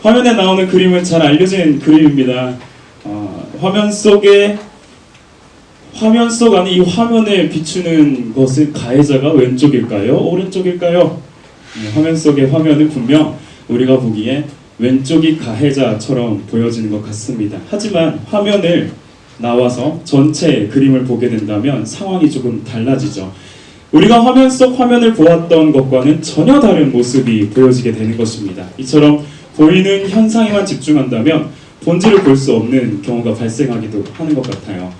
화면에 나오는 그림은 잘 알려진 그림입니다. 화면 속 안에 이 화면을 비추는 것은 가해자가 왼쪽일까요? 오른쪽일까요? 화면 속의 화면은 분명 우리가 보기에 왼쪽이 가해자처럼 보여지는 것 같습니다. 하지만 화면을 나와서 전체 그림을 보게 된다면 상황이 조금 달라지죠. 우리가 화면 속 화면을 보았던 것과는 전혀 다른 모습이 보여지게 되는 것입니다. 이처럼 보이는 현상에만 집중한다면 본질을 볼 수 없는 경우가 발생하기도 하는 것 같아요.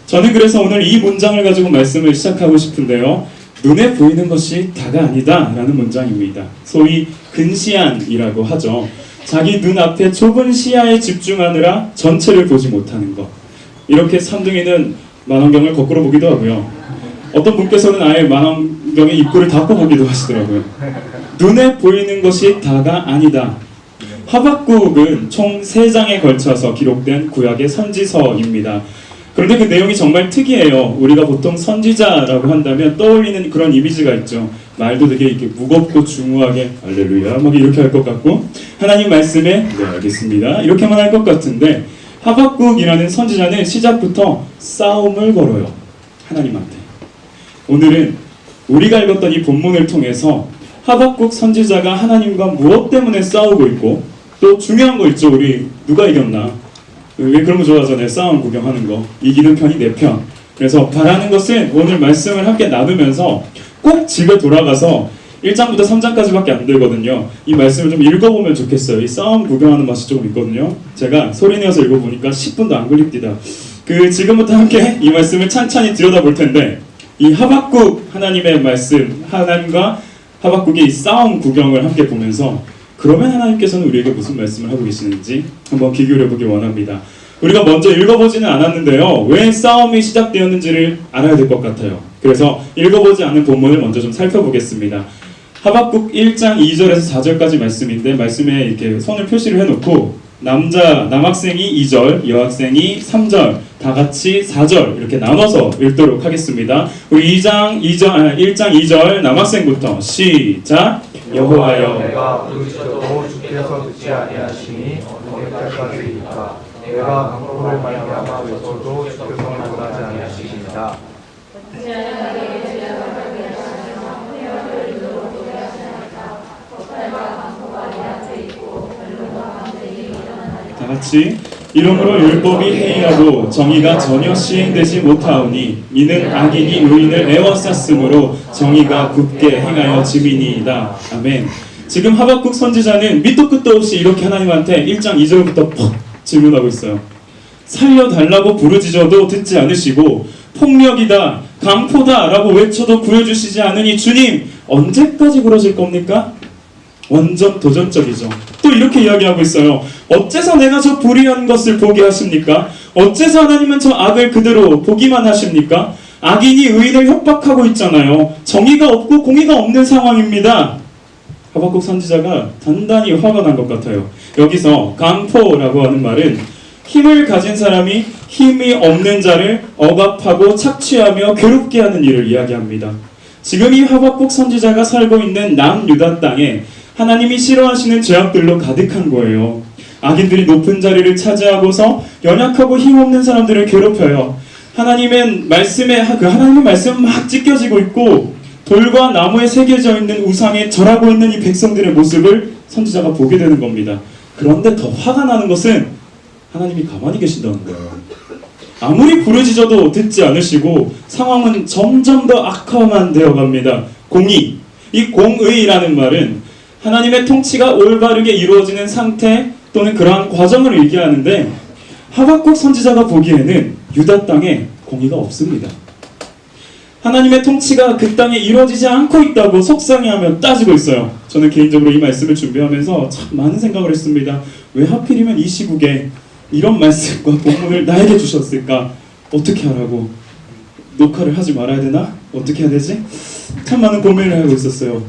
저는 그래서 오늘 이 문장을 가지고 말씀을 시작하고 싶은데요. 눈에 보이는 것이 다가 아니다 라는 문장입니다. 소위 근시안이라고 하죠. 자기 눈앞에 좁은 시야에 집중하느라 전체를 보지 못하는 것. 이렇게 삼둥이는 만원경을 거꾸로 보기도 하고요. 어떤 분께서는 아예 만원경의 입구를 닫고 보기도 하시더라고요. 눈에 보이는 것이 다가 아니다. 하박국은 총 3장에 걸쳐서 기록된 구약의 선지서입니다. 그런데 그 내용이 정말 특이해요. 우리가 보통 선지자라고 한다면 떠올리는 그런 이미지가 있죠. 말도 되게 이렇게 무겁고 중후하게 할렐루야 막 이렇게 할 것 같고 하나님 말씀에 네 알겠습니다 이렇게만 할 것 같은데 하박국이라는 선지자는 시작부터 싸움을 걸어요. 하나님한테. 오늘은 우리가 읽었던 이 본문을 통해서 하박국 선지자가 하나님과 무엇 때문에 싸우고 있고 또 중요한 거 있죠. 우리 누가 이겼나? 왜 그런 거 좋아하잖아요. 싸움 구경하는 거. 이기는 편이 내 편. 그래서 바라는 것은 오늘 말씀을 함께 나누면서 꼭 집에 돌아가서 1장부터 3장까지밖에 안 되거든요. 이 말씀을 좀 읽어보면 좋겠어요. 이 싸움 구경하는 맛이 조금 있거든요. 제가 소리내어서 읽어보니까 10분도 안 걸립니다. 지금부터 함께 이 말씀을 찬찬히 들여다볼 텐데 이 하박국 하나님의 말씀, 하나님과 하박국의 이 싸움 구경을 함께 보면서 그러면 하나님께서는 우리에게 무슨 말씀을 하고 계시는지 한번 귀 기울여보기 원합니다. 우리가 먼저 읽어보지는 않았는데요. 왜 싸움이 시작되었는지를 알아야 될 것 같아요. 그래서 읽어보지 않은 본문을 먼저 좀 살펴보겠습니다. 하박국 1장 2절에서 4절까지 말씀인데 말씀에 이렇게 손을 표시를 해놓고 남학생이 2절, 여학생이 3절, 다 같이 4절 이렇게 나눠서 읽도록 하겠습니다. 우리 1장 2절 남학생부터 시작. 여호와여 내가 부르짖어도 주께서 듣지 아니하시니 어느 때까지이까 내가 강포로 말미암아 외쳐도 주께서 말하지 아니하시니이다. 다 같이 이러므로 율법이 해이하고 정의가 전혀 시행되지 못하오니 이는 악인이 의인을 애워쌌으므로 정의가 굳게 행하여 지미니이다. 아멘. 지금 하박국 선지자는 밑도 끝도 없이 이렇게 하나님한테 1장 2절부터 퍽 질문하고 있어요. 살려달라고 부르짖어도 듣지 않으시고 폭력이다, 강포다 라고 외쳐도 구해주시지 않으니 주님 언제까지 그러실 겁니까? 완전 도전적이죠. 또 이렇게 이야기하고 있어요. 어째서 내가 저 불의한 것을 보게 하십니까? 어째서 하나님은 저 악을 그대로 보기만 하십니까? 악인이 의인을 협박하고 있잖아요. 정의가 없고 공의가 없는 상황입니다. 하박국 선지자가 단단히 화가 난 것 같아요. 여기서 강포라고 하는 말은 힘을 가진 사람이 힘이 없는 자를 억압하고 착취하며 괴롭게 하는 일을 이야기합니다. 지금 이 하박국 선지자가 살고 있는 남유다 땅에 하나님이 싫어하시는 죄악들로 가득한 거예요. 악인들이 높은 자리를 차지하고서 연약하고 힘없는 사람들을 괴롭혀요. 하나님의 말씀은 막 찢겨지고 있고 돌과 나무에 새겨져 있는 우상에 절하고 있는 이 백성들의 모습을 선지자가 보게 되는 겁니다. 그런데 더 화가 나는 것은 하나님이 가만히 계신다는 거예요. 아무리 부르짖어도 듣지 않으시고 상황은 점점 더 악화만 되어갑니다. 이 공의라는 말은 하나님의 통치가 올바르게 이루어지는 상태 또는 그러한 과정을 얘기하는데 하박국 선지자가 보기에는 유다 땅에 공의가 없습니다. 하나님의 통치가 그 땅에 이루어지지 않고 있다고 속상해하며 따지고 있어요. 저는 개인적으로 이 말씀을 준비하면서 참 많은 생각을 했습니다. 왜 하필이면 이 시국에 이런 말씀과 본문을 나에게 주셨을까? 어떻게 하라고? 녹화를 하지 말아야 되나? 어떻게 해야 되지? 참 많은 고민을 하고 있었어요.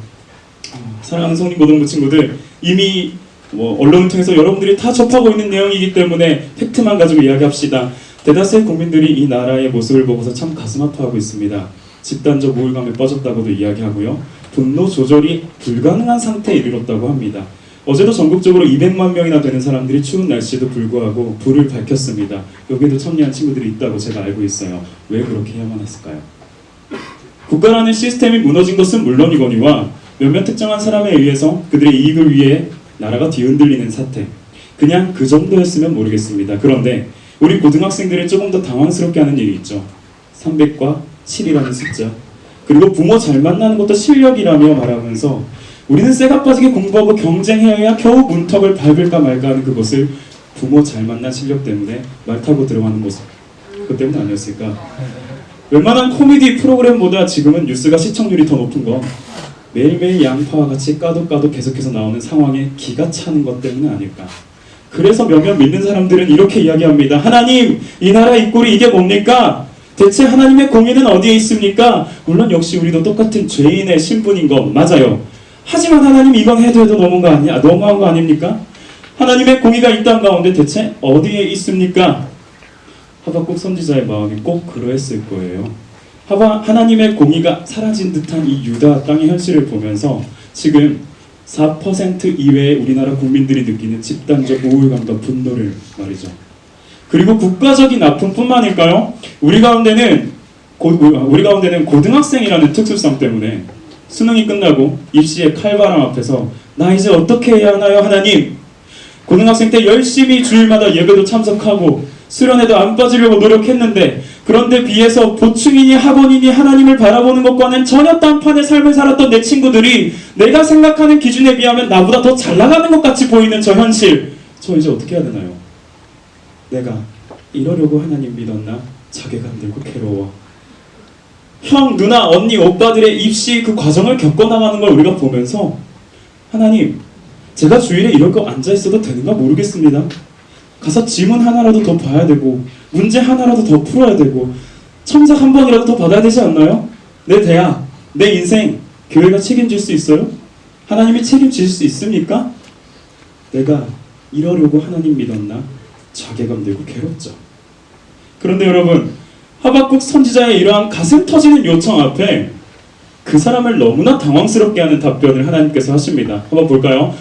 사랑하는 성림고등부 친구들, 이미 언론을 통해서 여러분들이 다 접하고 있는 내용이기 때문에 팩트만 가지고 이야기합시다. 대다수의 국민들이 이 나라의 모습을 보고서 참 가슴 아파하고 있습니다. 집단적 우울감에 빠졌다고도 이야기하고요. 분노 조절이 불가능한 상태에 이르렀다고 합니다. 어제도 전국적으로 200만 명이나 되는 사람들이 추운 날씨에도 불구하고 불을 밝혔습니다. 여기에도 참여한 친구들이 있다고 제가 알고 있어요. 왜 그렇게 해야만 했을까요? 국가라는 시스템이 무너진 것은 물론이거니와 몇몇 특정한 사람에 의해서 그들의 이익을 위해 나라가 뒤흔들리는 사태, 그냥 그 정도였으면 모르겠습니다. 그런데 우리 고등학생들을 조금 더 당황스럽게 하는 일이 있죠. 300과 7이라는 숫자, 그리고 부모 잘 만나는 것도 실력이라며 말하면서 우리는 쇠가 빠지게 공부하고 경쟁해야 겨우 문턱을 밟을까 말까 하는 그것을 부모 잘 만난 실력 때문에 말 타고 들어가는 모습, 그것 때문 아니었을까? 웬만한 코미디 프로그램보다 지금은 뉴스가 시청률이 더 높은 건 매일매일 양파와 같이 까도 계속해서 나오는 상황에 기가 차는 것 때문은 아닐까. 그래서 몇몇 믿는 사람들은 이렇게 이야기합니다. 하나님, 이 나라 이 꼴이 이게 뭡니까? 대체 하나님의 공의는 어디에 있습니까? 물론 역시 우리도 똑같은 죄인의 신분인 거 맞아요. 하지만 하나님 이건 해도 너무한 거 아닙니까? 하나님의 공의가 이 땅 가운데 대체 어디에 있습니까? 하박국 선지자의 마음이 꼭 그러했을 거예요. 하나님의 공의가 사라진 듯한 이 유다 땅의 현실을 보면서 지금 4% 이외의 우리나라 국민들이 느끼는 집단적 우울감과 분노를 말이죠. 그리고 국가적인 아픔뿐만일까요? 우리 가운데는 고등학생이라는 특수성 때문에 수능이 끝나고 입시의 칼바람 앞에서 나 이제 어떻게 해야 하나요, 하나님? 고등학생 때 열심히 주일마다 예배도 참석하고 수련회도 안 빠지려고 노력했는데 그런데 비해서 보충이니 학원이니 하나님을 바라보는 것과는 전혀 딴판의 삶을 살았던 내 친구들이 내가 생각하는 기준에 비하면 나보다 더 잘 나가는 것 같이 보이는 저 현실, 저 이제 어떻게 해야 되나요? 내가 이러려고 하나님 믿었나? 자괴감 들고 괴로워. 형, 누나, 언니, 오빠들의 입시 그 과정을 겪어나가는 걸 우리가 보면서 하나님, 제가 주일에 이렇게 앉아있어도 되는가 모르겠습니다. 가서 지문 하나라도 더 봐야 되고 문제 하나라도 더 풀어야 되고 첨삭 한 번이라도 더 받아야 되지 않나요? 내 대학, 내 인생, 교회가 책임질 수 있어요? 하나님이 책임질 수 있습니까? 내가 이러려고 하나님 믿었나? 자괴감 들고 괴롭죠. 그런데 여러분, 하박국 선지자의 이러한 가슴 터지는 요청 앞에 그 사람을 너무나 당황스럽게 하는 답변을 하나님께서 하십니다. 한번 볼까요?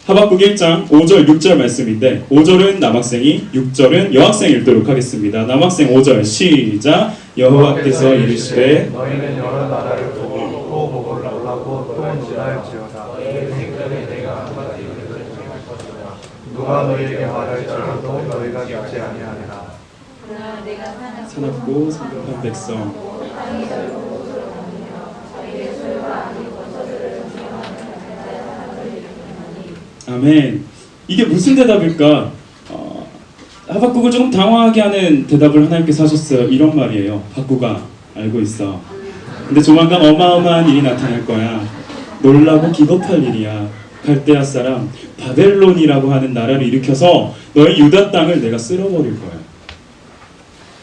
하박국 1장 5절 6절 말씀인데 5절은 남학생이 6절은 여학생이 읽도록 하겠습니다. 남학생 5절 시작. 여호와께서 이르시되 너희는 여러 나라를 보고 또 보고 또 지나할지어다. 누가 너희에게 말할지라도 너희가 듣지 아니하리라. 사납고 성급한 백성. 아멘. 이게 무슨 대답일까? 하박국을 조금 당황하게 하는 대답을 하나님께서 하셨어요. 이런 말이에요. 박국아, 알고 있어. 근데 조만간 어마어마한 일이 나타날 거야. 놀라고 기겁할 일이야. 갈대아 사람 바벨론이라고 하는 나라를 일으켜서 너희 유다 땅을 내가 쓸어버릴 거야.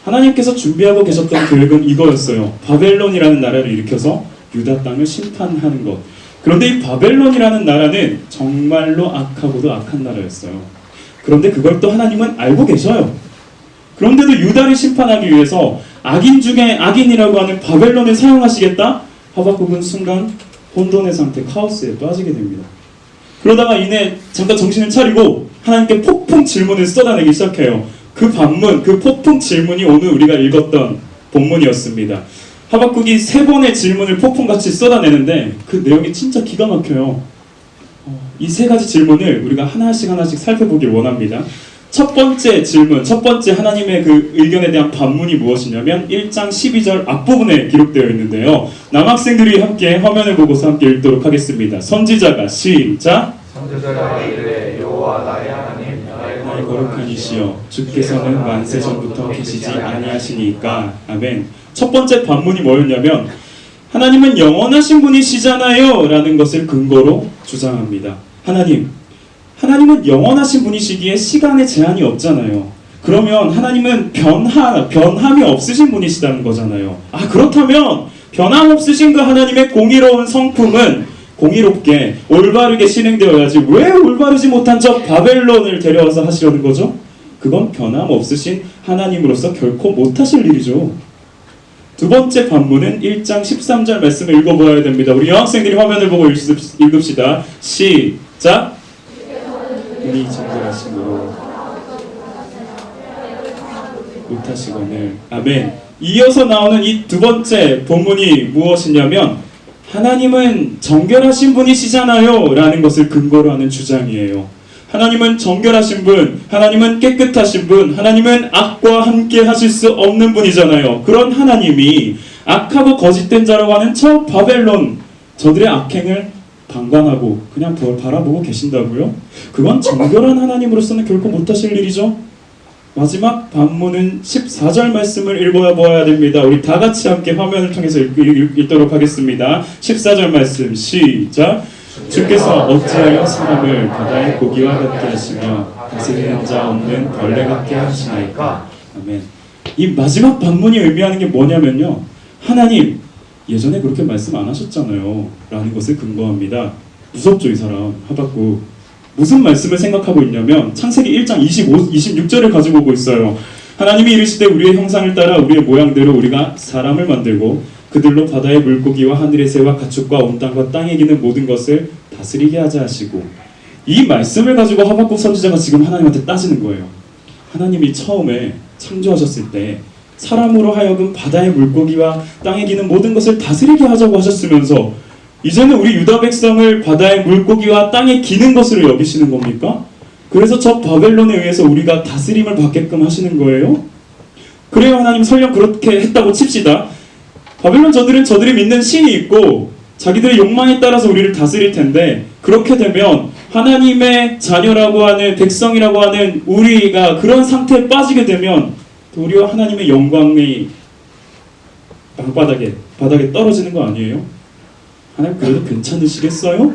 하나님께서 준비하고 계셨던 계획은 이거였어요. 바벨론이라는 나라를 일으켜서 유다 땅을 심판하는 것. 그런데 이 바벨론이라는 나라는 정말로 악하고도 악한 나라였어요. 그런데 그걸 또 하나님은 알고 계셔요. 그런데도 유다를 심판하기 위해서 악인 중에 악인이라고 하는 바벨론을 사용하시겠다? 하박국은 순간 혼돈의 상태, 카오스에 빠지게 됩니다. 그러다가 이내 잠깐 정신을 차리고 하나님께 폭풍 질문을 쏟아내기 시작해요. 그 반문, 그 폭풍 질문이 오늘 우리가 읽었던 본문이었습니다. 하박국이 3번의 질문을 폭풍같이 쏟아내는데 그 내용이 진짜 기가 막혀요. 이 3가지 질문을 우리가 하나씩 살펴보길 원합니다. 첫 번째 질문, 첫 번째 하나님의 그 의견에 대한 반문이 무엇이냐면 1장 12절 앞부분에 기록되어 있는데요. 남학생들이 함께 화면을 보고서 함께 읽도록 하겠습니다. 선지자가 시작. 선지자가 이르되 여호와 나의 하나님 나의 거룩한 이시여 주께서는 만세 전부터 계시지 아니하시니까. 아멘. 첫 번째 반문이 뭐였냐면 하나님은 영원하신 분이시잖아요 라는 것을 근거로 주장합니다. 하나님은 영원하신 분이시기에 시간에 제한이 없잖아요. 그러면 하나님은 변함이 없으신 분이시다는 거잖아요. 그렇다면 변함없으신 그 하나님의 공의로운 성품은 공의롭게 올바르게 실행되어야지 왜 올바르지 못한 저 바벨론을 데려와서 하시려는 거죠? 그건 변함없으신 하나님으로서 결코 못하실 일이죠. 두 번째 반문은 1장 13절 말씀을 읽어보아야 됩니다. 우리 여학생들이 화면을 보고 읽읍시다. 시작. 영원히 정결하심으로 못하시거늘. 아멘. 이어서 나오는 이 두 번째 본문이 무엇이냐면 하나님은 정결하신 분이시잖아요 라는 것을 근거로 하는 주장이에요. 하나님은 정결하신 분, 하나님은 깨끗하신 분, 하나님은 악과 함께 하실 수 없는 분이잖아요. 그런 하나님이 악하고 거짓된 자라고 하는 저 바벨론, 저들의 악행을 방관하고 그냥 바라보고 계신다고요? 그건 정결한 하나님으로서는 결코 못하실 일이죠. 마지막 반문은 14절 말씀을 읽어보아야 됩니다. 우리 다 같이 함께 화면을 통해서 읽도록 하겠습니다. 14절 말씀 시작. 주께서 어찌하여 사람을 바다의 고기와 같게 하시며 다스리는 자 없는 벌레 같게 하시나이까. 아멘. 이 마지막 반문이 의미하는 게 뭐냐면요, 하나님 예전에 그렇게 말씀 안 하셨잖아요 라는 것을 근거합니다. 무섭죠 이 사람 하박국. 무슨 말씀을 생각하고 있냐면 창세기 1장 26절을 가지고 오고 있어요. 하나님이 이르시되 우리의 형상을 따라 우리의 모양대로 우리가 사람을 만들고 그들로 바다의 물고기와 하늘의 새와 가축과 온 땅과 땅에 기는 모든 것을 다스리게 하자 하시고, 이 말씀을 가지고 하박국 선지자가 지금 하나님한테 따지는 거예요. 하나님이 처음에 창조하셨을 때 사람으로 하여금 바다의 물고기와 땅에 기는 모든 것을 다스리게 하자고 하셨으면서 이제는 우리 유다 백성을 바다의 물고기와 땅에 기는 것으로 여기시는 겁니까? 그래서 저 바벨론에 의해서 우리가 다스림을 받게끔 하시는 거예요? 그래요, 하나님 설령 그렇게 했다고 칩시다. 바벨론 저들이 믿는 신이 있고 자기들의 욕망에 따라서 우리를 다스릴 텐데, 그렇게 되면 하나님의 자녀라고 하는 백성이라고 하는 우리가 그런 상태에 빠지게 되면 우리와 하나님의 영광이 바닥에 떨어지는 거 아니에요? 하나님 그래도 괜찮으시겠어요?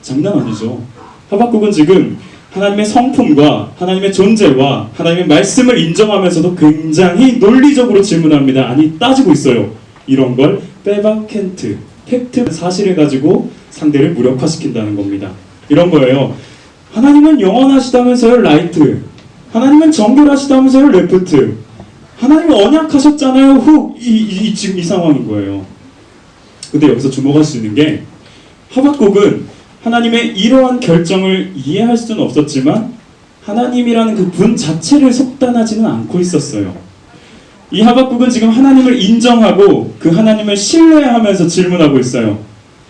장난 아니죠. 하박국은 지금 하나님의 성품과 하나님의 존재와 하나님의 말씀을 인정하면서도 굉장히 논리적으로 질문합니다. 아니 따지고 있어요. 이런 걸 빼박켄트, 팩트, 사실을 가지고 상대를 무력화시킨다는 겁니다. 이런 거예요. 하나님은 영원하시다면서요, 라이트. 하나님은 정결하시다면서요, 레프트. 하나님은 언약하셨잖아요, 훅. 지금 이 상황인 거예요. 근데 여기서 주목할 수 있는 게, 하박국은 하나님의 이러한 결정을 이해할 수는 없었지만 하나님이라는 그 분 자체를 속단하지는 않고 있었어요. 이 하박국은 지금 하나님을 인정하고 그 하나님을 신뢰하면서 질문하고 있어요.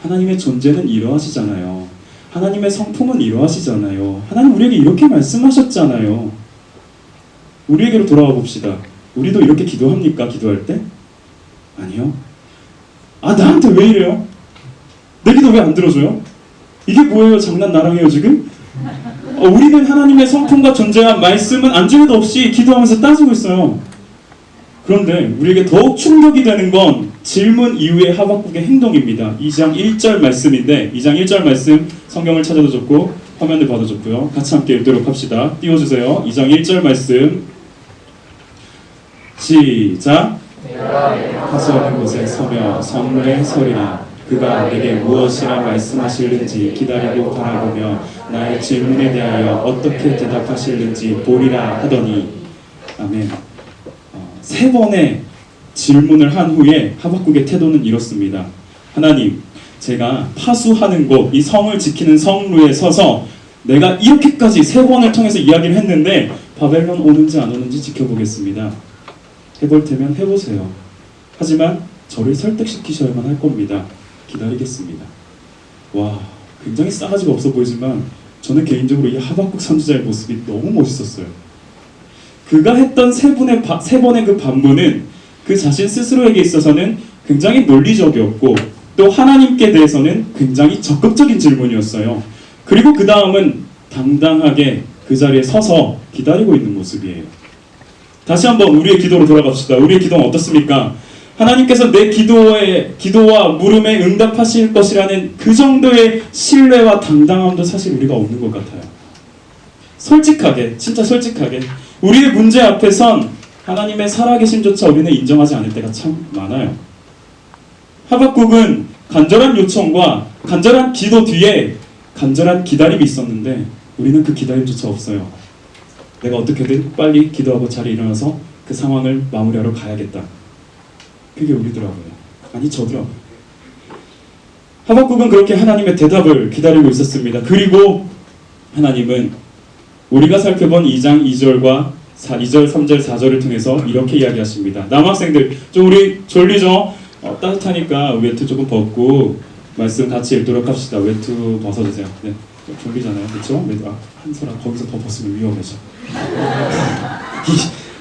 하나님의 존재는 이러하시잖아요. 하나님의 성품은 이러하시잖아요. 하나님 우리에게 이렇게 말씀하셨잖아요. 우리에게로 돌아와 봅시다. 우리도 이렇게 기도합니까? 기도할 때? 아니요. 아, 나한테 왜 이래요? 내 기도 왜 안 들어줘요? 이게 뭐예요? 장난 나랑 해요 지금? 우리는 하나님의 성품과 존재와 말씀은 안중에도 없이 기도하면서 따지고 있어요. 그런데 우리에게 더욱 충격이 되는 건 질문 이후의 하박국의 행동입니다. 2장 1절 말씀인데, 2장 1절 말씀 성경을 찾아도 좋고 화면을 봐도 좋고요. 같이 함께 읽도록 합시다. 띄워주세요. 2장 1절 말씀 시작. 하수없는 곳에 서며 성문에 서리라. 그가 내게 무엇이라 말씀하실는지 기다리고 바라보며 나의 질문에 대하여 어떻게 대답하실는지 보리라 하더니. 아멘. 세 번의 질문을 한 후에 하박국의 태도는 이렇습니다. 하나님, 제가 파수하는 곳, 이 성을 지키는 성루에 서서 내가 이렇게까지 세 번을 통해서 이야기를 했는데 바벨론 오는지 안 오는지 지켜보겠습니다. 해볼 테면 해보세요. 하지만 저를 설득시키셔야만 할 겁니다. 기다리겠습니다. 와, 굉장히 싸가지가 없어 보이지만 저는 개인적으로 이 하박국 선지자의 모습이 너무 멋있었어요. 그가 했던 세 번의 그 반문은 그 자신 스스로에게 있어서는 굉장히 논리적이었고 또 하나님께 대해서는 굉장히 적극적인 질문이었어요. 그리고 그 다음은 당당하게 그 자리에 서서 기다리고 있는 모습이에요. 다시 한번 우리의 기도로 돌아갑시다. 우리의 기도는 어떻습니까? 하나님께서 내 기도와 물음에 응답하실 것이라는 그 정도의 신뢰와 당당함도 사실 우리가 없는 것 같아요. 솔직하게, 진짜 솔직하게 우리의 문제 앞에선 하나님의 살아계심조차 우리는 인정하지 않을 때가 참 많아요. 하박국은 간절한 요청과 간절한 기도 뒤에 간절한 기다림이 있었는데 우리는 그 기다림조차 없어요. 내가 어떻게든 빨리 기도하고 자리에 일어나서 그 상황을 마무리하러 가야겠다. 그게 우리더라고요. 아니 저더라고요. 하박국은 그렇게 하나님의 대답을 기다리고 있었습니다. 그리고 하나님은 우리가 살펴본 2장 2절과 2절, 3절, 4절을 통해서 이렇게 이야기하십니다. 남학생들 좀 우리 졸리죠? 따뜻하니까 외투 조금 벗고 말씀 같이 읽도록 합시다. 외투 벗어주세요. 네, 졸리잖아요, 그렇죠? 한솔아 거기서 더 벗으면 위험해져.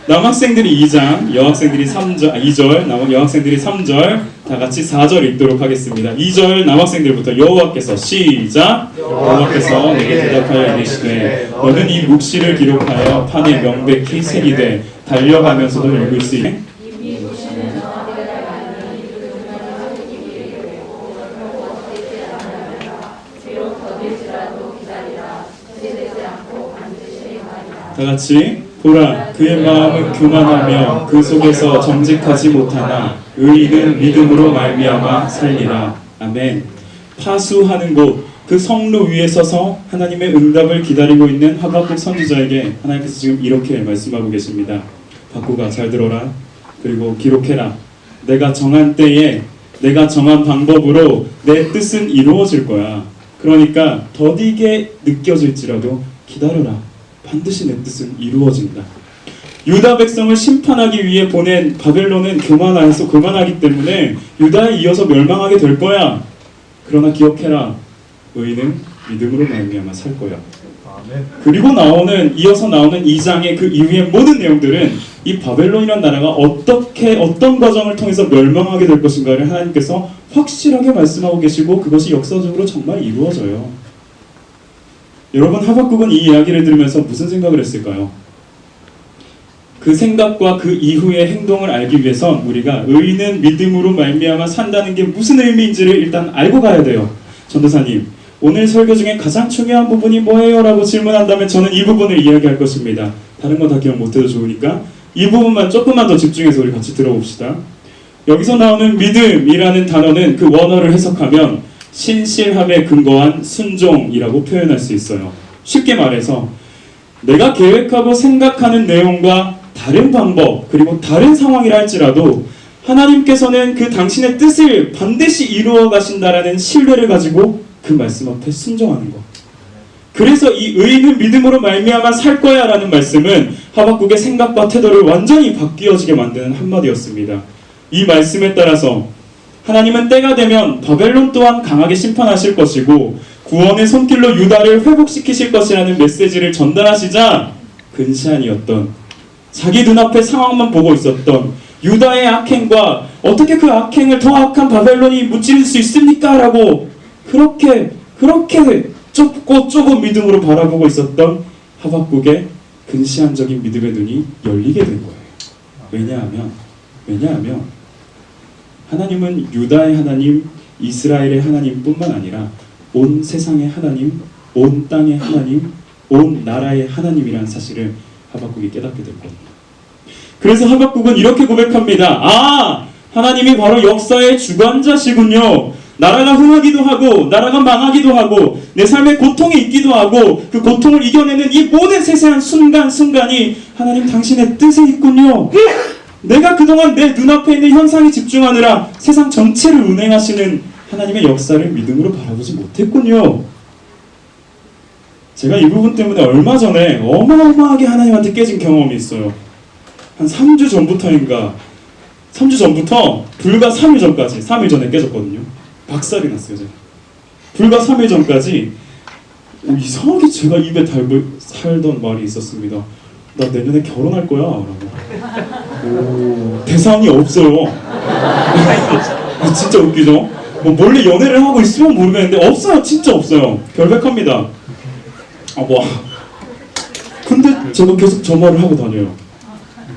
남학생들이 2장, 여학생들이 3절, 2절, 여학생들이 3절, 다 같이 4절 읽도록 하겠습니다. 2절 남학생들부터 여호와께서 시작. 여호와께서 내게 대답하여 이르시되 너는 이 묵시를 기록하여 판에 명백히 새기되 달려가면서도 읽을 수 있게. 다 같이 보라 그의 마음은 교만하며 그 속에서 정직하지 못하나 의인은 믿음으로 말미암아 살리라. 아멘. 파수하는 곳, 그 성로 위에 서서 하나님의 응답을 기다리고 있는 하박국 선지자에게 하나님께서 지금 이렇게 말씀하고 계십니다. 바꾸가 잘 들어라. 그리고 기록해라. 내가 정한 때에 내가 정한 방법으로 내 뜻은 이루어질 거야. 그러니까 더디게 느껴질지라도 기다려라. 반드시 내 뜻은 이루어진다. 유다 백성을 심판하기 위해 보낸 바벨론은 교만하기 때문에 유다에 이어서 멸망하게 될 거야. 그러나 기억해라. 의인은 믿음으로 말미암아 살 거야. 아멘. 그리고 이어서 나오는 2장의 그 이후의 모든 내용들은 이 바벨론이라는 나라가 어떤 과정을 통해서 멸망하게 될 것인가를 하나님께서 확실하게 말씀하고 계시고 그것이 역사적으로 정말 이루어져요. 여러분, 하박국은 이 이야기를 들으면서 무슨 생각을 했을까요? 그 생각과 그 이후의 행동을 알기 위해선 우리가 의인은 믿음으로 말미암아 산다는 게 무슨 의미인지를 일단 알고 가야 돼요. 전도사님, 오늘 설교 중에 가장 중요한 부분이 뭐예요? 라고 질문한다면 저는 이 부분을 이야기할 것입니다. 다른 건 다 기억 못해도 좋으니까 이 부분만 조금만 더 집중해서 우리 같이 들어봅시다. 여기서 나오는 믿음이라는 단어는 그 원어를 해석하면 신실함에 근거한 순종이라고 표현할 수 있어요. 쉽게 말해서 내가 계획하고 생각하는 내용과 다른 방법 그리고 다른 상황이라 할지라도 하나님께서는 그 당신의 뜻을 반드시 이루어 가신다라는 신뢰를 가지고 그 말씀 앞에 순종하는 것. 그래서 이 의인은 믿음으로 말미암아 살 거야 라는 말씀은 하박국의 생각과 태도를 완전히 바뀌어지게 만드는 한마디였습니다. 이 말씀에 따라서 하나님은 때가 되면 바벨론 또한 강하게 심판하실 것이고 구원의 손길로 유다를 회복시키실 것이라는 메시지를 전달하시자 근시안이었던 자기 눈앞의 상황만 보고 있었던 유다의 악행과 어떻게 그 악행을 더 악한 바벨론이 무찌를 수 있습니까? 라고 그렇게 좁고 좁은 믿음으로 바라보고 있었던 하박국의 근시안적인 믿음의 눈이 열리게 된 거예요. 왜냐하면 하나님은 유다의 하나님, 이스라엘의 하나님뿐만 아니라 온 세상의 하나님, 온 땅의 하나님, 온 나라의 하나님이라는 사실을 하박국이 깨닫게 됐거든요. 그래서 하박국은 이렇게 고백합니다. 하나님이 바로 역사의 주관자시군요. 나라가 흥하기도 하고 나라가 망하기도 하고 내 삶에 고통이 있기도 하고 그 고통을 이겨내는 이 모든 세세한 순간순간이 하나님 당신의 뜻에 있군요. 내가 그동안 내 눈앞에 있는 현상에 집중하느라 세상 전체를 운행하시는 하나님의 역사를 믿음으로 바라보지 못했군요. 제가 이 부분 때문에 얼마 전에 어마어마하게 하나님한테 깨진 경험이 있어요. 한 3주 전부터 불과 3일 전까지 3일 전에 깨졌거든요. 박살이 났어요. 제가. 불과 3일 전까지 이상하게 제가 입에 달고 살던 말이 있었습니다. 나 내년에 결혼할 거야 라고. 대상이 없어요. 진짜 웃기죠? 몰래 연애를 하고 있으면 모르겠는데 없어요. 진짜 없어요. 결백합니다. 근데 제가 계속 저 말을 하고 다녀요.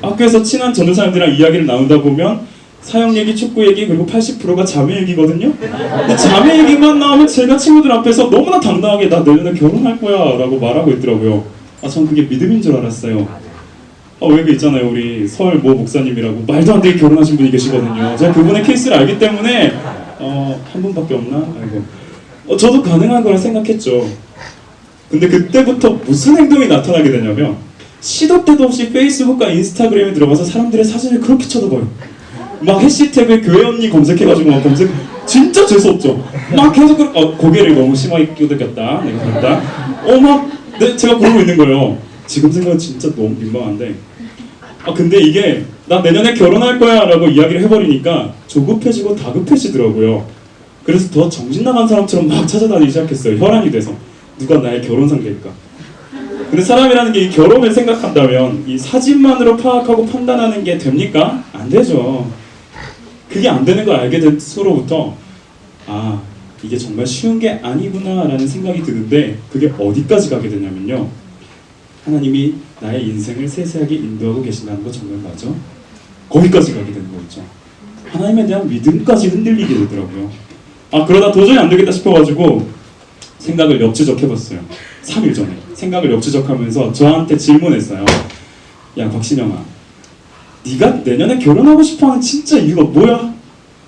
학교에서 친한 전도사님들이랑 이야기를 나누다 보면 사형 얘기, 축구 얘기, 그리고 80%가 자매 얘기거든요. 근데 자매 얘기만 나오면 제가 친구들 앞에서 너무나 당당하게 나 내년에 결혼할 거야 라고 말하고 있더라고요. 전 그게 믿음인 줄 알았어요. 왜 그 있잖아요, 우리 서울 모 목사님이라고 말도 안 되게 결혼하신 분이 계시거든요. 제가 그분의 케이스를 알기 때문에 한 분밖에 없나? 아이고. 저도 가능한 거라 생각했죠. 근데 그때부터 무슨 행동이 나타나게 되냐면 시도 때도 없이 페이스북과 인스타그램에 들어가서 사람들의 사진을 그렇게 쳐다봐요. 막 해시태그 교회 언니 검색해가지고 막 진짜 재수없죠. 막 계속 고개를 너무 심하게 끄덕였다 내가 그랬다. 막 네, 제가 그러고 있는 거예요. 지금 생각은 진짜 너무 민망한데 근데 이게 나 내년에 결혼할 거야 라고 이야기를 해버리니까 조급해지고 다급해지더라고요. 그래서 더 정신 나간 사람처럼 막 찾아다니기 시작했어요. 혈안이 돼서 누가 나의 결혼 상대일까. 근데 사람이라는 게 이 결혼을 생각한다면 이 사진만으로 파악하고 판단하는 게 됩니까? 안 되죠. 그게 안 되는 걸 알게 된 수로부터 이게 정말 쉬운 게 아니구나 라는 생각이 드는데 그게 어디까지 가게 되냐면요, 하나님이 나의 인생을 세세하게 인도하고 계신다는 거 정말 맞아? 거기까지 가게 되는 거죠. 하나님에 대한 믿음까지 흔들리게 되더라고요. 그러다 도저히 안 되겠다 싶어가지고 생각을 역추적해봤어요. 3일 전에 생각을 역추적하면서 저한테 질문했어요. 야 곽신영아, 네가 내년에 결혼하고 싶어하는 진짜 이유가 뭐야?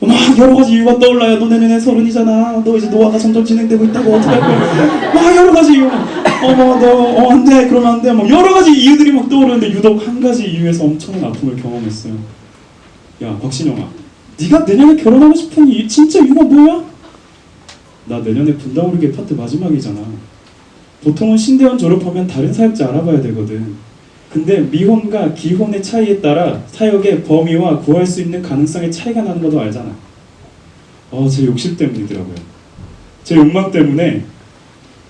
막 여러 가지 이유가 떠올라요. 너 내년에 30이잖아. 너 이제 노화가 점점 진행되고 있다고 어떻게 할 거야? 막 여러 가지 이유. 너 안 돼. 그러면 안 돼. 막 여러 가지 이유들이 막 떠오르는데 유독 한 가지 이유에서 엄청난 아픔을 경험했어요. 야 곽신영아, 네가 내년에 결혼하고 싶은 이유 진짜 이유가 뭐야? 나 내년에 분당우리계 파트 마지막이잖아. 보통은 신대원 졸업하면 다른 사역자 알아봐야 되거든. 근데 미혼과 기혼의 차이에 따라 사역의 범위와 구할 수 있는 가능성의 차이가 나는 것도 알잖아. 제 욕심 때문이더라고요. 제 욕망 때문에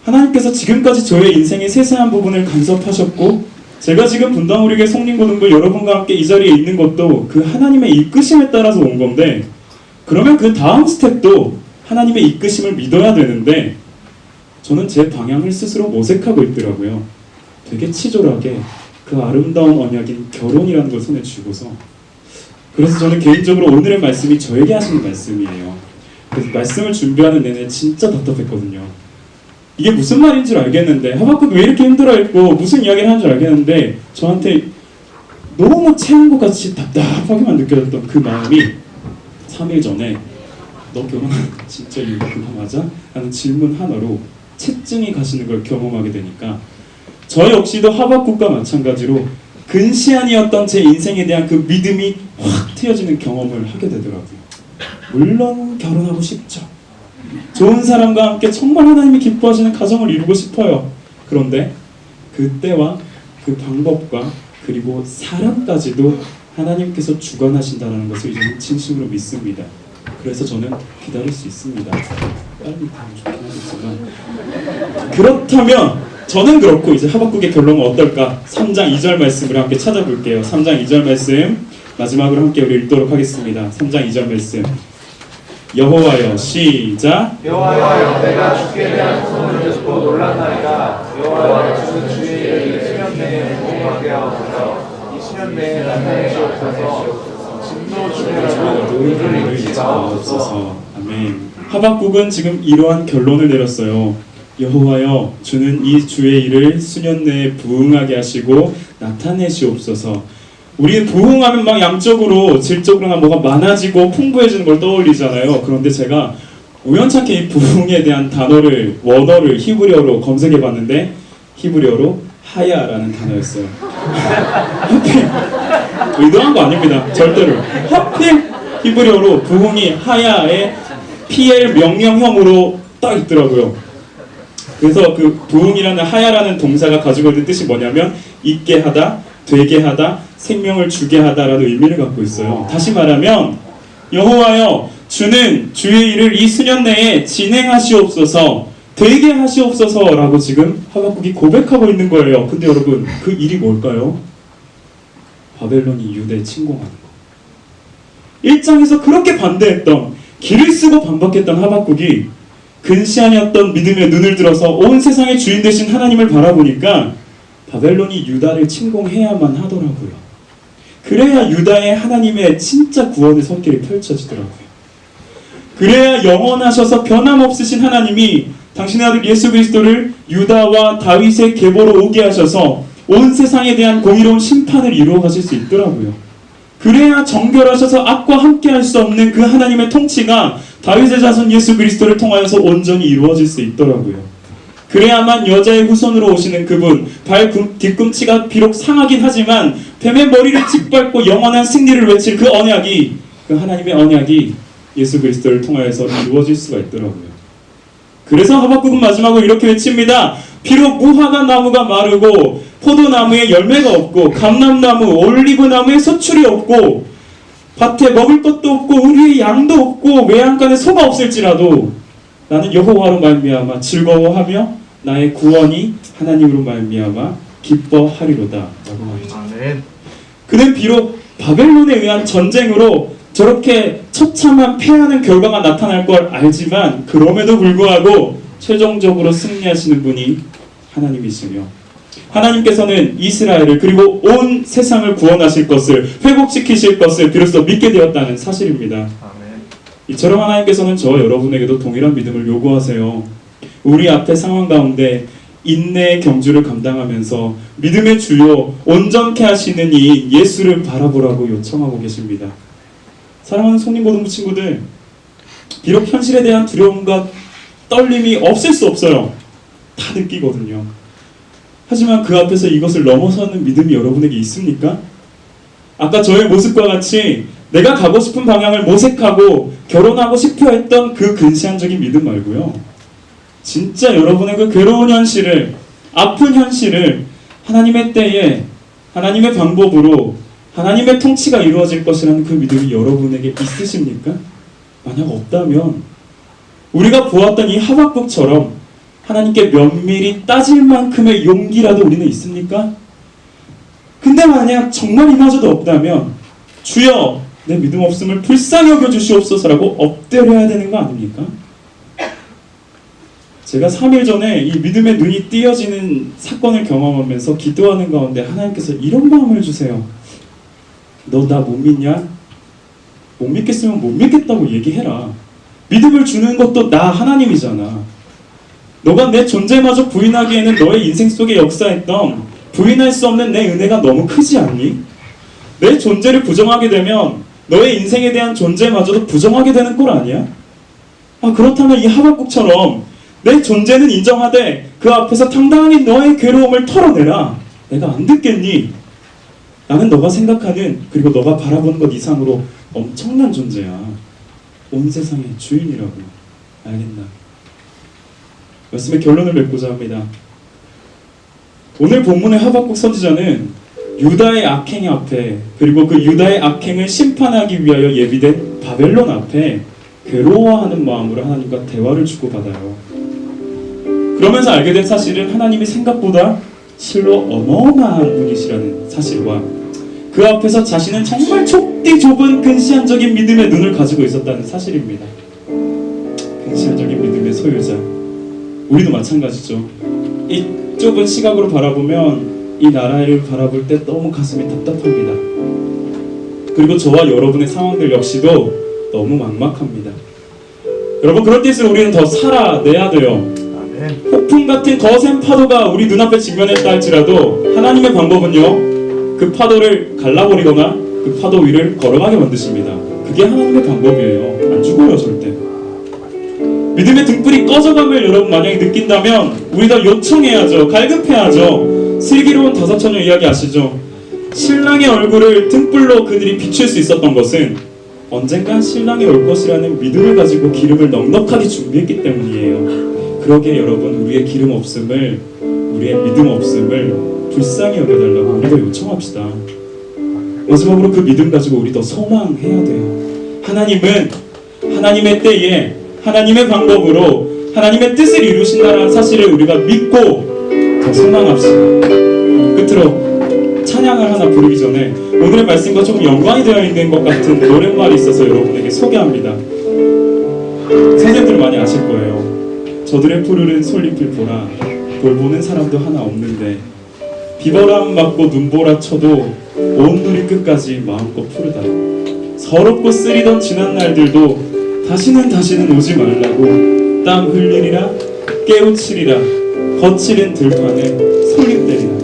하나님께서 지금까지 저의 인생의 세세한 부분을 간섭하셨고, 제가 지금 분당우리계 성림고등부 여러분과 함께 이 자리에 있는 것도 그 하나님의 이끄심에 따라서 온 건데, 그러면 그 다음 스텝도 하나님의 이끄심을 믿어야 되는데 저는 제 방향을 스스로 모색하고 있더라고요. 되게 치졸하게 그 아름다운 언약인 결혼이라는 걸 손에 쥐고서. 그래서 저는 개인적으로 오늘의 말씀이 저에게 하시는 말씀이에요. 그래서 말씀을 준비하는 내내 진짜 답답했거든요. 이게 무슨 말인 줄 알겠는데, 하박국 왜 이렇게 힘들어했고 무슨 이야기를 하는 줄 알겠는데, 저한테 너무 채운 것 같이 답답하게만 느껴졌던 그 마음이 3일 전에 너 결혼한 진짜 이유가 그거 맞아? 라는 질문 하나로 채증이 가시는 걸 경험하게 되니까 저 역시도 하박국과 마찬가지로 근시안이었던 제 인생에 대한 그 믿음이 확 트여지는 경험을 하게 되더라고요. 물론 결혼하고 싶죠. 좋은 사람과 함께 정말 하나님이 기뻐하시는 가정을 이루고 싶어요. 그런데 그때와 그 방법과 그리고 사람까지도 하나님께서 주관하신다는 것을 이제는 진심으로 믿습니다. 그래서 저는 기다릴 수 있습니다. 빨리 되면 좋긴 하겠지만, 그렇다면 저는 그렇고 이제 하박국의 결론은 어떨까? 3장 2절 말씀을 함께 찾아볼게요. 3장 2절 말씀 마지막으로 함께 우리 읽도록 하겠습니다. 3장 2절 말씀, 여호와여, 시작. 여호와여, 내가 주께 대한 소문을 듣고 놀랐나이다. 여호와여, 주는 주의 일을 20년 내에 무궁하게 하옵소서. 20년 내에 나타내 주옵소서. 진노 주례라도 우리를 잊지 마옵소서. 아멘. 하박국은 지금 이러한 결론을 내렸어요. 여호와여, 주는 이 주의 일을 수년 내에 부응하게 하시고 나타내시옵소서. 우리는 부흥하면 막 양적으로 질적으로나 뭐가 많아지고 풍부해지는 걸 떠올리잖아요. 그런데 제가 우연찮게 이 부흥에 대한 단어를, 원어를 히브리어로 검색해봤는데 히브리어로 하야라는 단어였어요. 하필 의도한 거 아닙니다. 절대로. 하필 히브리어로 부흥이 하야의 PL 명령형으로 딱 있더라고요. 그래서 그 부흥이라는 하야라는 동사가 가지고 있는 뜻이 뭐냐면 있게 하다, 되게 하다, 생명을 주게 하다라는 의미를 갖고 있어요. 다시 말하면 여호와여, 주는 주의 일을 이 수년 내에 진행하시옵소서, 되게 하시옵소서라고 지금 하박국이 고백하고 있는 거예요. 근데 여러분, 그 일이 뭘까요? 바벨론이 유대 침공하는 거. 1장에서 그렇게 반대했던, 길을 쓰고 반박했던 하박국이 근시안이었던 믿음의 눈을 들어서 온 세상의 주인 되신 하나님을 바라보니까 바벨론이 유다를 침공해야만 하더라고요. 그래야 유다의 하나님의 진짜 구원의 손길이 펼쳐지더라고요. 그래야 영원하셔서 변함없으신 하나님이 당신의 아들 예수 그리스도를 유다와 다윗의 계보로 오게 하셔서 온 세상에 대한 공의로운 심판을 이루어 가실 수 있더라고요. 그래야 정결하셔서 악과 함께 할 수 없는 그 하나님의 통치가 다윗의 자손 예수 그리스도를 통하여서 온전히 이루어질 수 있더라고요. 그래야만 여자의 후손으로 오시는 그분, 발 뒤꿈치가 비록 상하긴 하지만 뱀의 머리를 짓밟고 영원한 승리를 외칠 그 언약이, 그 하나님의 언약이 예수 그리스도를 통하여서 이루어질 수가 있더라고요. 그래서 하박국은 마지막으로 이렇게 외칩니다. 비록 무화과 나무가 마르고 포도나무에 열매가 없고 감람나무, 올리브나무에 소출이 없고 밭에 먹을 것도 없고 우리의 양도 없고 외양간에 소가 없을지라도 나는 여호와로 말미암아 즐거워하며 나의 구원이 하나님으로 말미암아 기뻐하리로다 라고 말이죠. 아멘. 그는 비록 바벨론에 의한 전쟁으로 저렇게 처참한 패하는 결과가 나타날 걸 알지만 그럼에도 불구하고 최종적으로 승리하시는 분이 하나님이시며 하나님께서는 이스라엘을 그리고 온 세상을 구원하실 것을 회복시키실 것을 비로소 믿게 되었다는 사실입니다. 아멘. 이처럼 하나님께서는 저와 여러분에게도 동일한 믿음을 요구하세요. 우리 앞의 상황 가운데 인내의 경주를 감당하면서 믿음의 주요 온전케 하시는 이 예수를 바라보라고 요청하고 계십니다. 사랑하는 성림고등부 친구들, 비록 현실에 대한 두려움과 떨림이 없을 수 없어요. 다 느끼거든요. 하지만 그 앞에서 이것을 넘어서는 믿음이 여러분에게 있습니까? 아까 저의 모습과 같이 내가 가고 싶은 방향을 모색하고 결혼하고 싶어 했던 그 근시안적인 믿음 말고요. 진짜 여러분의 그 괴로운 현실을, 아픈 현실을 하나님의 때에, 하나님의 방법으로 하나님의 통치가 이루어질 것이라는 그 믿음이 여러분에게 있으십니까? 만약 없다면 우리가 보았던 이 하박국처럼 하나님께 면밀히 따질 만큼의 용기라도 우리는 있습니까? 근데 만약 정말 이마저도 없다면 주여 내 믿음 없음을 불쌍히 여겨주시옵소서라고 엎드려야 되는 거 아닙니까? 제가 3일 전에 이 믿음의 눈이 띄어지는 사건을 경험하면서 기도하는 가운데 하나님께서 이런 마음을 주세요. 너 나 못 믿냐? 못 믿겠으면 못 믿겠다고 얘기해라. 믿음을 주는 것도 나 하나님이잖아. 너가 내 존재마저 부인하기에는 너의 인생 속에 역사했던 부인할 수 없는 내 은혜가 너무 크지 않니? 내 존재를 부정하게 되면 너의 인생에 대한 존재마저도 부정하게 되는 꼴 아니야? 그렇다면 이 하박국처럼 내 존재는 인정하되 그 앞에서 당당히 너의 괴로움을 털어내라. 내가 안 듣겠니? 나는 너가 생각하는 그리고 너가 바라보는 것 이상으로 엄청난 존재야. 온 세상의 주인이라고. 알겠나? 말씀의 결론을 맺고자 합니다. 오늘 본문의 하박국 선지자는 유다의 악행 앞에 그리고 그 유다의 악행을 심판하기 위하여 예비된 바벨론 앞에 괴로워하는 마음으로 하나님과 대화를 주고받아요. 그러면서 알게 된 사실은 하나님이 생각보다 실로 어마어마한 분이시라는 사실과 그 앞에서 자신은 정말 좁디 좁은 근시안적인 믿음의 눈을 가지고 있었다는 사실입니다. 근시안적인 믿음의 소유자, 우리도 마찬가지죠. 이 좁은 시각으로 바라보면 이 나라를 바라볼 때 너무 가슴이 답답합니다. 그리고 저와 여러분의 상황들 역시도 너무 막막합니다. 여러분, 그럴 때일수록 우리는 더 살아내야 돼요. 폭풍 같은 거센 파도가 우리 눈앞에 직면했다 할지라도 하나님의 방법은요, 그 파도를 갈라버리거나 그 파도 위를 걸어가게 만드십니다. 그게 하나님의 방법이에요. 안 죽어요, 절대. 믿음의 등불이 꺼져감을 여러분 만약에 느낀다면 우리 다 요청해야죠. 갈급해야죠. 슬기로운 다섯 처녀 이야기 아시죠? 신랑의 얼굴을 등불로 그들이 비출 수 있었던 것은 언젠간 신랑이 올 것이라는 믿음을 가지고 기름을 넉넉하게 준비했기 때문이에요. 그러기에 여러분, 우리의 기름 없음을, 우리의 믿음 없음을 불쌍히 여겨달라고 우리도 요청합시다. 마지막으로 그 믿음 가지고 우리 더 소망해야 돼요. 하나님은 하나님의 때에 하나님의 방법으로 하나님의 뜻을 이루신다는 사실을 우리가 믿고 더 소망합시다. 끝으로 찬양을 하나 부르기 전에 오늘의 말씀과 조금 연관이 되어 있는 것 같은 노랫말이 있어서 여러분에게 소개합니다. 선생님들 많이 아실 거예요. 저들의 푸르른 솔잎을 보라, 돌보는 사람도 하나 없는데 비바람 맞고 눈보라 쳐도 온 누리 끝까지 마음껏 푸르다. 서럽고 쓰리던 지난 날들도 다시는 오지 말라고 땀 흘리리라, 깨우치리라, 거칠은 들판에 솔잎되리라.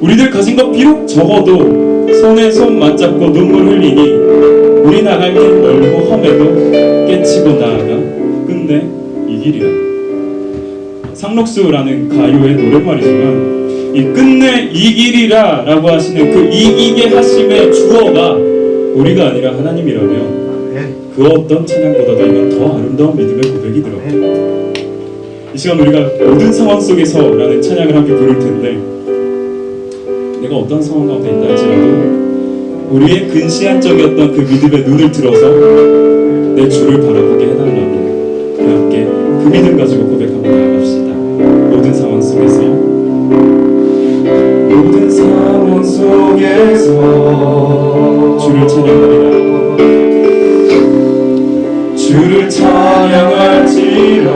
우리들 가진 것 비록 적어도 손에 손 맞잡고 눈물 흘리니 우리 나갈 길 멀고 험해도 깨치고 나아가 끝내 이 길이라. 상록수라는 가요의 노랫말이지만 이 끝내 이 길이라 라고 하시는 그 이기게 하심의 주어가 우리가 아니라 하나님이라면 그 어떤 찬양보다도 이건 더 아름다운 믿음의 고백이더라고요. 이 시간 우리가 모든 상황 속에서라는 찬양을 함께 부를 텐데, 내가 어떤 상황 가운데 있다 할지라도 우리의 근시안적이었던 그 믿음의 눈을 들어서 내 주를 바라보게 해달라고 우리 함께 그 믿음 가지고 고백하고 나아갑시다. 모든 상황 속에서, 모든 상황 속에서 주를 찬양하리라. 주를 찬양할지라.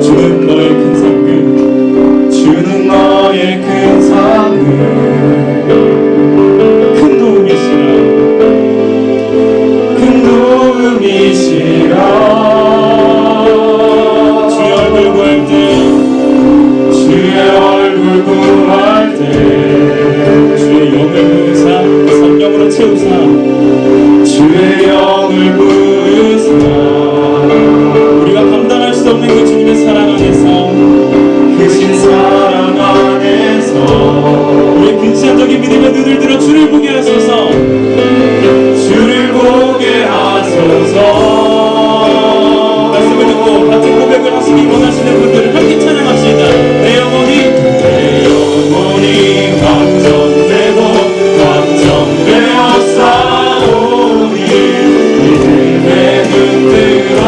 주는 너의 큰 상급, 주는 너의 큰 상급, 큰 도움이시라, 큰 도움이시라. 주의 얼굴 구할 때, 주의 얼굴 구할 때, 주의 영을 부으사 성령으로 채우사, 주의 영을 부으사. 우리가 감당할 수 없는 그 주님의 사랑 안에서, 크신 사랑 안에서 우리의 근시안적인 믿음의 눈을 들어 주를 보게 하소서. 주를 보게 하소서. 말씀을 듣고 같은 고백을 하시기 원하시는 분들을 함께 찬양합시다. 내 영혼이 완전되고 완전되어 싸우니 믿음의 눈 들어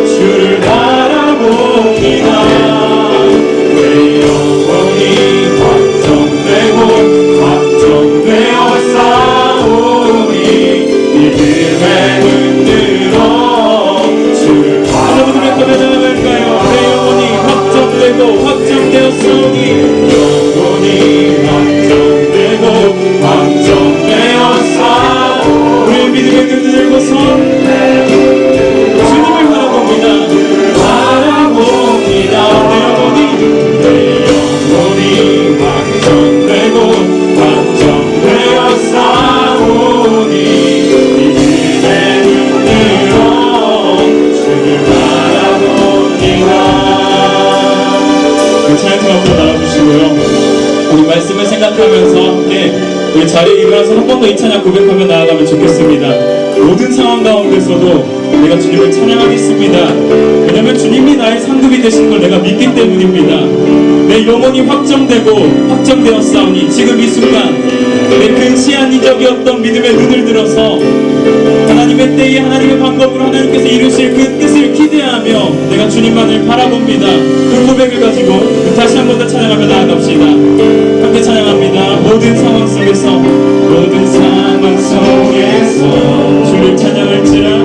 주를 바라봅니다. 내 영혼이 완전되고 완전되어 싸우니 믿음의 눈 들어 주를 바라봅니다. 고백하며 나아갈까요? 내 영혼이 확정되고 확정되었으니, 영혼이 완전되고 완전되어 싸우. 우리의 믿음의 눈을 들고서 주님을 바라봅니다. 바라봅니다. 내 영혼이 완전되고 완전되어 싸우니 믿음의 눈으로 주를 바라봅니다. 그 찬양 가운데 나와주시고요. 우리 말씀을 생각하면서 함께 우리 자리에 일어나서 한 번 더 이 찬양 고백하며 나아가면 좋겠습니다. 모든 상황 가운데서도 내가 주님을 찬양하겠습니다. 왜냐하면 주님이 나의 상급이 되신 걸 내가 믿기 때문입니다. 내 영혼이 확정되고 확정되었사오니 지금 이 순간 내 근시한 이적이었던 믿음의 눈을 들어서 하나님의 때에 하나님의 방법으로 하나님께서 이루실 그 뜻을 기대하며 내가 주님만을 바라봅니다. 그 고백을 가지고 다시 한 번 더 찬양하며 나아갑시다. 함께 찬양합니다. 모든 상황 속에서, 모든 상황 속에서 주를 찬양할지라.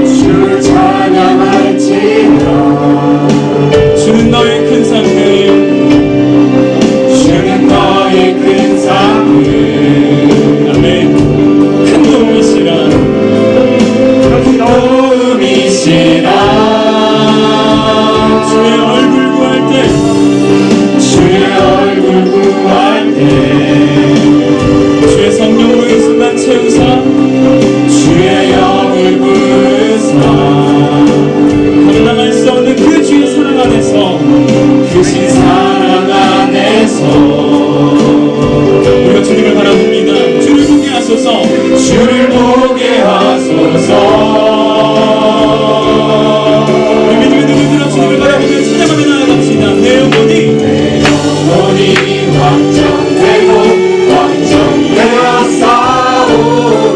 주를 찬양할지라. 주는 너의 큰 상급, 주는 너의 큰 상급. 아멘. 큰 도움이시라, 큰 도움이시라. 주의 얼굴 구할 때, 주의 얼굴 구할 때, 주의 성령으로 이 순간 채우사, 주의 영을 부으사. 감당할 수 없는 그 주의 사랑 안에서, 크신 사랑 안에서 우리가 주님을 바라봅니다. 주를 보게 하소서. 주를 보게 하소서. 우리 믿음의 눈을 들어 주님을 바라보며 찬양하며 나아갑시다. 내 영혼이 완전되고 완전되어 싸우니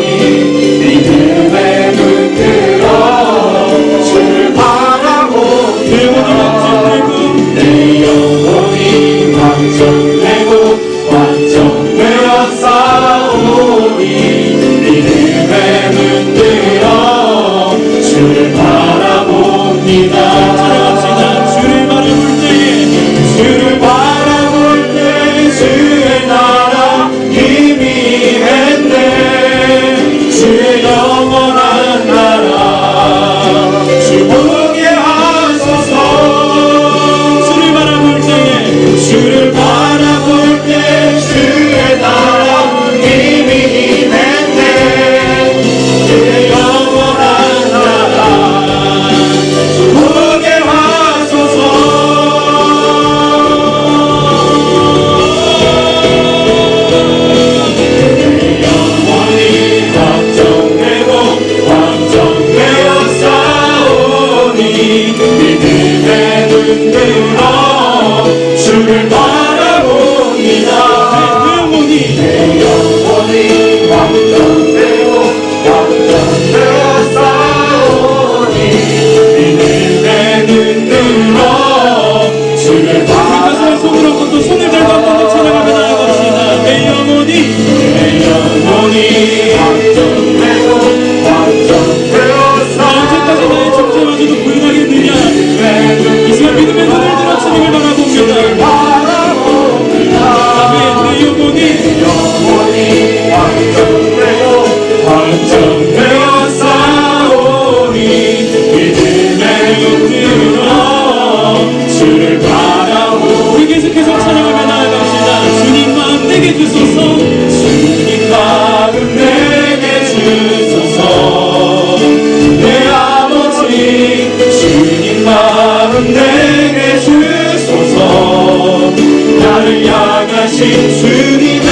내게 주소서. 나를 향하신 주님의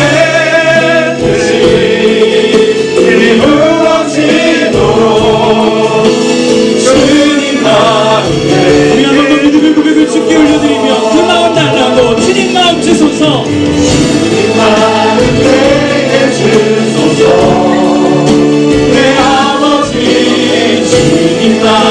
뜻이 이루어지도록 주님 마음에 우리 한번 더 믿음의 고백을 주께 올려드리며 그 마음 달라고 주님 마음 주소서. 주님 마음 내게 주소서. 내 아버지 주님 마음